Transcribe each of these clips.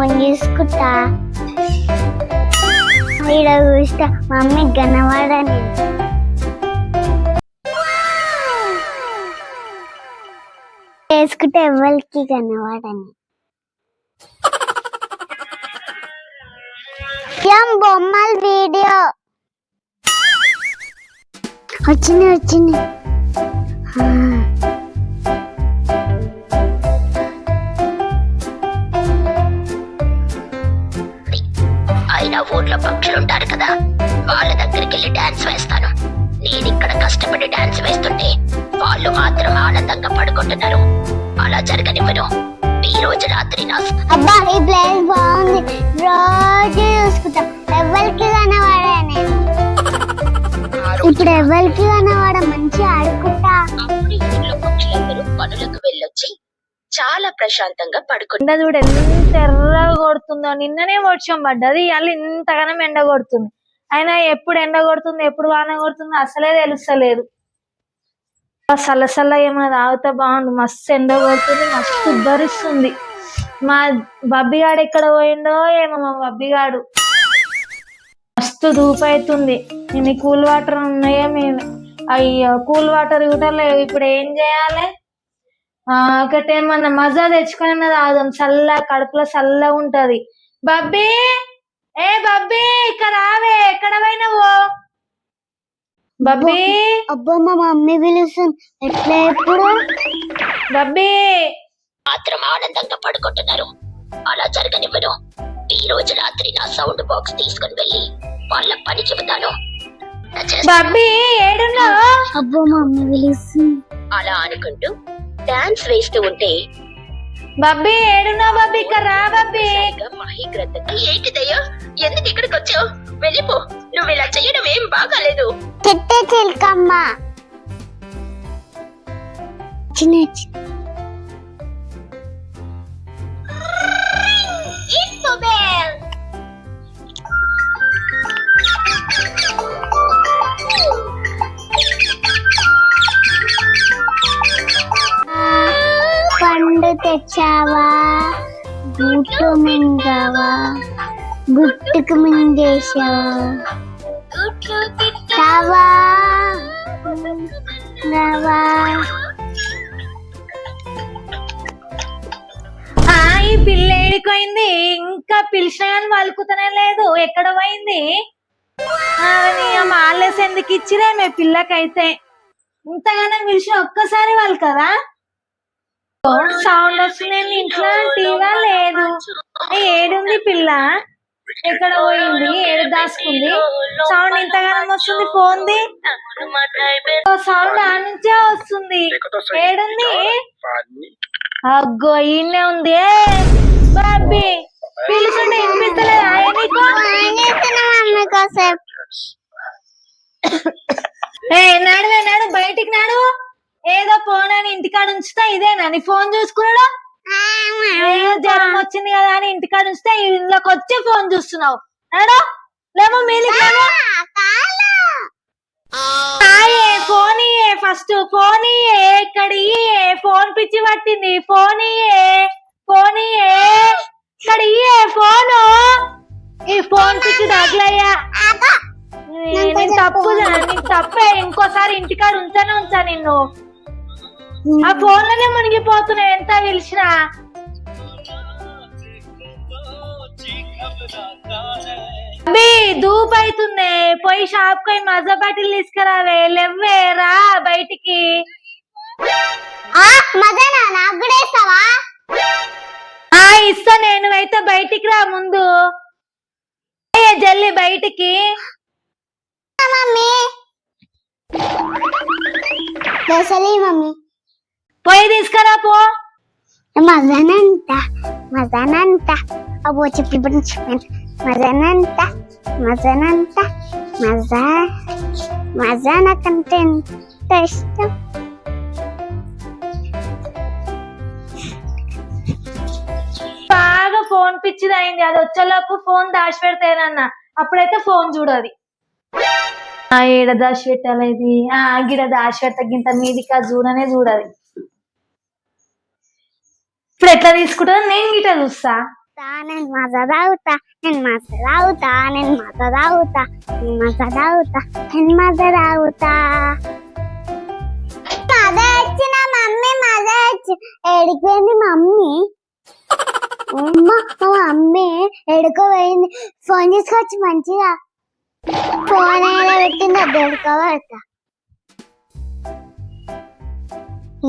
Phone చేసుకుంటా ఈడ చూస్తా మమ్మీ గనవాడని చేసుకుంటే ఎవరికి గనవాడని బొమ్మల వీడియో వచ్చింది అయినా ఊర్లో పక్షులు ఉంటారు కదా, వాళ్ళ దగ్గరికి వెళ్ళి డాన్స్ వేస్తాను. నేను ఇక్కడ కష్టపడి డాన్స్ వేస్తుంటే వాళ్ళు మాత్రం ఆనందంగా పడుకుంటున్నారు. అలా జరగనివ్వను. ఈ రోజు రాత్రి అబ్బా ఈ ప్లేస్ బాగుంది, రోజు చూసుకుంటా. ఎవరికి కనవాడా నేను ఇప్పుడు ఎవరికి కనవాడ మంచి ఆడుకుంటా. అప్పుడు ఊర్లో పక్షులందరూ పనులకు వెళ్ళొచ్చి చాలా ప్రశాంతంగా ఎండ చూడు ఎంత ఎర్రగా కొడుతుందో. నిన్ననే వర్షం పడ్డది, ఇవాళ ఇంతగానం ఎండ కొడుతుంది. అయినా ఎప్పుడు ఎండ కొడుతుంది ఎప్పుడు వాన కొడుతుంది అసలే తెలుస్తలేదు. సల్ల ఏమైనా తాగితే బాగుండు. మస్తు ఎండ కొడుతుంది, మస్తు ఉబ్బరిస్తుంది. మా బబ్బిగాడు ఎక్కడ పోయిండో ఏమో. మా బబ్బిగాడు మస్తు ధూపు అవుతుంది. నేను కూల్ వాటర్ ఉన్నాయో మేము అయ్యో కూల్ వాటర్ కూడా లేవు. ఇప్పుడు ఏం చేయాలి? ఒకటేమన్నా మజా తెచ్చుకొని తాగుదాం, చల్ల కడుపులో చల్లగా ఉంటది. బబ్బీ ఏ బబ్బీ ఇక్కడ రావే, ఎక్కడ పోయినావు బబ్బీ? అబ్బా మా మమ్మీ పిలుస్తుంది. ఎట్లా ఎప్పుడు బబ్బీ మాత్రం ఆనందంగా పడుకుంటున్నారు. అలా జరగనివ్వను. ఈ రోజు రాత్రి నా సౌండ్ బాక్స్ తీసుకుని వెళ్ళి వాళ్ళ పని చెబుతాను. బబ్బీ ఏడున్నావు? అబ్బా మమ్మీ పిలుస్తుంది. అలా అనుకుంటూ డాన్స్ వేస్తూ ఉంటే బబ్బీ ఏడున్నావు? బబ్బీ ఇక్కడ రా బబ్బీ. ఏంటిదయ్యా, ఎందుకు ఇక్కడికి వచ్చావు? వెళ్ళిపో, నువ్వు ఇలా చెయ్యడం ఏం బాగాలేదు. చెట్టే చిలకమ్మ చిన్న పండు తెచ్చావా, బూట్లు మింగావా, గుట్టుకు మింగేశావా, తావా నవా. ఈ పిల్ల ఏడిపోయింది? ఇంకా పిలిచిన కానీ పలుకుతూనే లేదు. ఎక్కడ పోయింది? మాలేసి ఎందుకు ఇచ్చిరే మీ పిల్లకైతే? ఇంతగానో పిలిచిన ఒక్కసారి వాళ్ళు కదా సౌండ్ వస్తుంది. ఇంట్లో టీవీ లేదు. ఏడుంది పిల్ల? ఎక్కడ పోయింది? ఏడు దాచుకుంది? సౌండ్ ఇంతగానం వస్తుంది ఫోన్ది. సౌండ్ ఆ నుంచే వస్తుంది. ఏడుంది? అగ్గో ఈయనే ఉంది. బాబీ పిలుచుంటే వినిపిస్తలేదు నడువే నాడు, బయటికి నాడు. ఏదో ఫోన్ అని ఇంటికాడ ఉంచుతా. ఇదేనా నీ ఫోన్ చూసుకున్నాడు? జ్వరం వచ్చింది కదా అని ఇంటికాడ ఉంచితే ఇంట్లోకి వచ్చి ఫోన్ చూస్తున్నావు. నాడు లేమో మీదికి ఫోన్ ఫస్ట్ ఫోన్ ఇక్కడ ఫోన్ పిచ్చి పట్టింది. ఫోన్ ఫోన్ ఇక్కడ ఫోను. ఈ ఫోన్ పిచ్చి దగ్గరయ్యా. నేను తప్పే. ఇంకోసారి ఇంటికాడ ఉంచా నిన్ను. ఆ ఫోన్ లోనే మునిగిపోతున్నావు ఎంత పిలిచినా. ధూప్ అవుతుంది, పోయి షాప్ కి మజా బాటిల్ తీసుకురావే. లేవే రా బయటికి. ఇస్తా నేను. అయితే బయటికి రా ముందు. జల్లి బయటికి. మమ్మీ పోయి తీసుకురా పో. మజానంట అబ్బో చెప్పి చెప్పాను. మజానంట మజా నాకంటే ఎంత ఇష్టం. బాగా ఫోన్ పిచ్చిది అయింది. అది వచ్చేలోపు ఫోన్ దాచి పెడతానన్నా. అప్పుడైతే ఫోన్ చూడది. ఏడ దాచి పెట్టాలి ఇది? గిడ దాచి పెడతా. గింత మీదికి చూడనే చూడది. ఇప్పుడు ఎట్లా తీసుకుంటా? నేను గిట చూస్తా. నేను మజా తాగుతా నేను మజా తాగుతా నేను మజా తాగుతా నేను మజా తాగుతా నేను మజా తాగుతా మజా వచ్చిన మమ్మీ మజా వచ్చి ఎడిపోయింది మమ్మీ మా మమ్మీ ఎడుకో పోయింది ఫోన్ తీసుకొచ్చి మంచిగా ఫోన్ ఎలా పెట్టింది అది ఎడుకోబడతా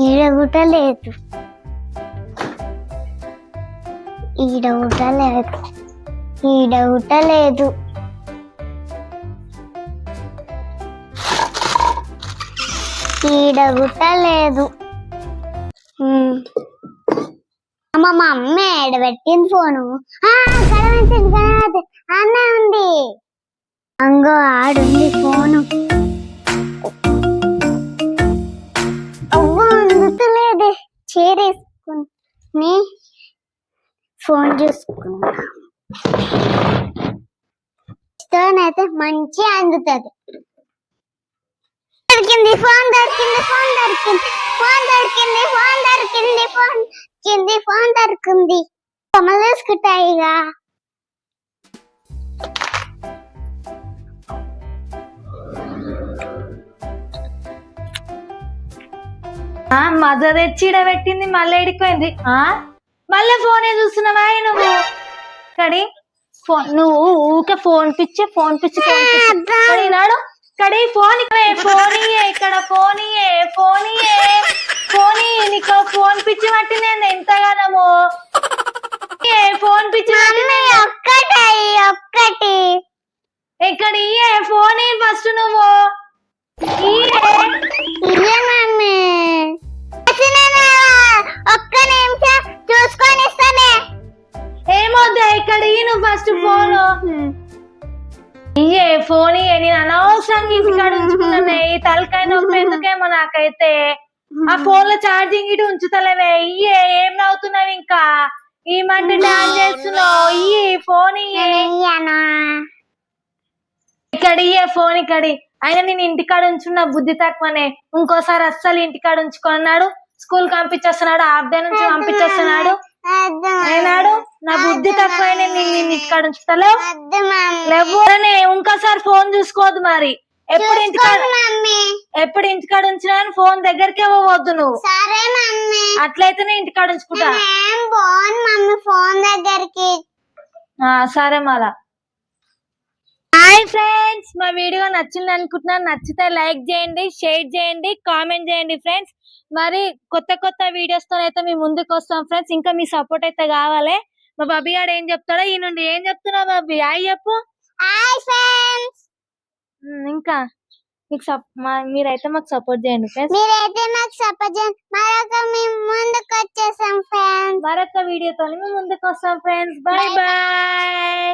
ఈడగుట లేదు ఈడగుట లేదు ఈడగుట లేదు ఈడగుట లేదు మా మమ్మీ ఎడబెట్టింది ఫోను అన్న ఉంది అంగో ఆడుంది ఫోను అవ్వ అందుతలేదే చేరేసుకుని ఫోన్ చూసుకున్నా అయితే మంచిగా అందుతుంది దొరికింది ఫోన్ దొరికింది ఫోన్ దొరికింది ఫోన్ దొరికింది ఫోన్ దొరికింది ఫోన్ దొరికింది ఫోన్ దొరికింది కొమ్మలు వేసుకుంటాయి ఇక మజా తెచ్చి ఈడ పెట్టింది మళ్ళీ ఎడిపోయింది మళ్ళీ ఫోనే చూస్తున్నావా నువ్వు కడి ఫోన్ నువ్వు ఊకే ఫోన్ పిచ్చి నాడు కడి ఫోన్ ఫోన్ ఇక్కడ ఫోన్ ఫోన్ ఫోన్ నీకు ఫోన్ పిచ్చి పట్టింది ఎంతగానము ఫోన్ పిచ్చి ఒక్కటి ఇక్కడ ఫోన్ ఫస్ట్ నువ్వు మమ్మీ ఒక్క నిమిషం చూసుకొని ఇస్తానే ఏమొద్దా ఇక్కడ నువ్వు ఫస్ట్ ఫోన్ ఇయ్యే ఫోన్ నేను అనవసరంగా ఇంటికాడ ఉంచుకున్నానే ఈ తలకాయ నొప్పి ఎందుకేమో నాకైతే ఆ ఫోన్ లో ఛార్జింగ్ ఇటు ఉంచుతలేవే ఇయ్యే ఏం నవ్వుతున్నావు ఇంకా ఈ మంట డాన్స్ చేస్తున్నావు ఇయ్యి ఫోన్ ఇక్కడ ఇయ్యే ఫోన్ ఇక్కడి అయినా నేను ఇంటికాడ ఉంచున్న బుద్ధి తక్కువనే ఇంకోసారి అస్సలు ఇంటికాడ ఉంచుకున్నాడు స్కూల్ పంపించేస్తున్నాడు హాఫ్ డే నుంచి పంపించేస్తున్నాడు అయినాడు నా బుద్ధి తక్కువైన నేను ఇంటికాడ ఉంచుతలేవు లేవనే ఇంకోసారి ఫోన్ చూసుకోవద్దు మరి ఎప్పుడు ఇంటికాడ ఉంచినా ఫోన్ దగ్గరికి ఇవ్వవద్దు నువ్వు అట్లయితేనే ఇంటికాడ ఉంచుకుంటా ఫోన్ దగ్గరికి సరే మళ్ళా హాయ్ ఫ్రెండ్స్ మా వీడియో నచ్చింది అనుకుంటున్నాను నచ్చితే లైక్ చేయండి షేర్ చేయండి కామెంట్ చేయండి ఫ్రెండ్స్ మరి కొత్త వీడియోస్ తో అయితే మేము ముందుకు వస్తాం ఫ్రెండ్స్ ఇంకా మీ సపోర్ట్ అయితే కావాలి మా బాబీ గారు ఏం చెప్తాడో ఈ నుండి ఏం చెప్తున్నావు బాబీ హాయ్ చెప్పు ఇంకా మీకు మీరైతే మాకు సపోర్ట్ చేయండి ఫ్రెండ్స్ మరొక వీడియోతో మేము ముందుకు వస్తాం ఫ్రెండ్స్ బాయ్ బాయ్